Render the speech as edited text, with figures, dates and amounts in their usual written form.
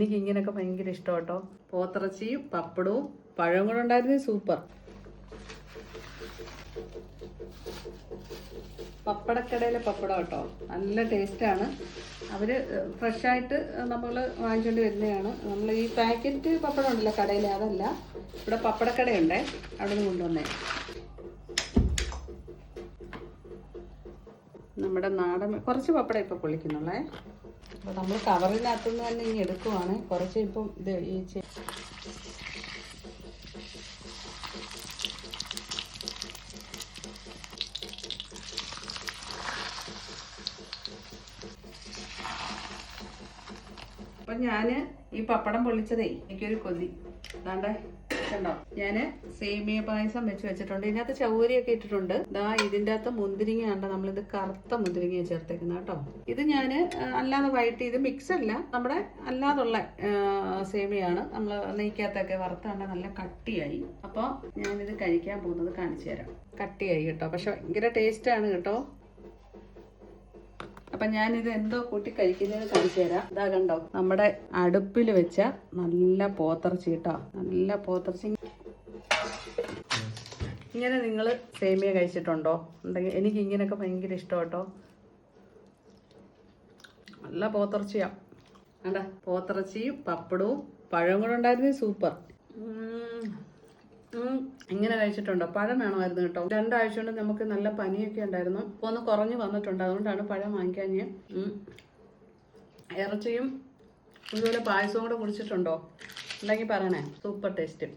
എനിക്ക് ഇങ്ങനെയൊക്കെ ഭയങ്കര ഇഷ്ടം കേട്ടോ. പോത്തിറച്ചിയും പപ്പടവും പഴവും കൂടെ ഉണ്ടായിരുന്നു, സൂപ്പർ. പപ്പടക്കടയിലെ പപ്പടം കേട്ടോ, നല്ല ടേസ്റ്റാണ്. അവർ ഫ്രഷായിട്ട് നമ്മൾ വാങ്ങിച്ചുകൊണ്ട് വരുന്നതാണ്. നമ്മൾ ഈ പാക്കറ്റ് പപ്പടം ഉണ്ടല്ലോ കടയിൽ, അതല്ല, ഇവിടെ പപ്പടക്കടയുണ്ടേ, അവിടെ നിന്ന് കൊണ്ടുവന്നേ. നമ്മുടെ നാടൻ കുറച്ച് പപ്പടം ഇപ്പോൾ പൊളിക്കുന്നുള്ളേ. അപ്പോൾ നമ്മൾ കവറിനകത്തുനിന്ന് തന്നെ ഇനി എടുക്കുവാണ് കുറച്ച്. ഇപ്പം ഇത് ഈ അപ്പം ഞാൻ ഈ പപ്പടം പൊള്ളിച്ചതേ എനിക്കൊരു കൊതി. അതാണ്ടേ കണ്ടോ, ഞാൻ സേമിയ പായസം വെച്ചിട്ടുണ്ട്. ഇതിനകത്ത് ചൗരിയൊക്കെ ഇട്ടിട്ടുണ്ട്. ദാ ഇതിൻ്റെ അകത്ത് മുന്തിരിങ്ങ കണ്ടോ, നമ്മളിത് കറുത്ത മുന്തിരിങ്ങ ചേർത്തേക്കുന്നത് കേട്ടോ. ഇത് ഞാൻ അല്ലാതെ വൈറ്റ്, ഇത് മിക്സ് അല്ല, നമ്മുടെ അല്ലാതുള്ള സേമിയാണ്. നമ്മൾ നെയ്ക്കകത്തൊക്കെ വറുത്താണ്ട് നല്ല കട്ടിയായി. അപ്പോൾ ഞാനിത് കഴിക്കാൻ പോകുന്നത് കാണിച്ചു തരാം. കട്ടിയായി കേട്ടോ, പക്ഷെ ഭയങ്കര ടേസ്റ്റാണ് കേട്ടോ. അപ്പം ഞാനിത് എന്തോ കൂട്ടി കഴിക്കുന്നത് കാണിച്ചു തരാം. ഇതാ കണ്ടോ, നമ്മുടെ അടുപ്പിൽ വെച്ച നല്ല പോത്തിറച്ചി കേട്ടോ, നല്ല പോത്തിറച്ചി. ഇങ്ങനെ നിങ്ങൾ സേമിയ കഴിച്ചിട്ടുണ്ടോ? ഉണ്ടെങ്കിൽ എനിക്ക് ഇങ്ങനെയൊക്കെ ഭയങ്കര ഇഷ്ടം കേട്ടോ. നല്ല പോത്തിറച്ചിയാ. വേണ്ട, പോത്തിറച്ചിയും പപ്പടവും പഴവും കൂടെ ഉണ്ടായിരുന്നു, സൂപ്പർ. ഇങ്ങനെ കഴിച്ചിട്ടുണ്ടോ? പഴം വേണമായിരുന്നു കേട്ടോ. 2 ആഴ്ച കൊണ്ട് നമുക്ക് നല്ല പനിയൊക്കെ ഉണ്ടായിരുന്നു. ഇപ്പോൾ ഒന്ന് കുറഞ്ഞു വന്നിട്ടുണ്ട്, അതുകൊണ്ടാണ് പഴം വാങ്ങിക്കാൻ. ഇറച്ചിയും ഇതുപോലെ പായസവും കൂടെ കുടിച്ചിട്ടുണ്ടോ? ഉണ്ടെങ്കിൽ പറയണേ, സൂപ്പർ ടേസ്റ്റ്.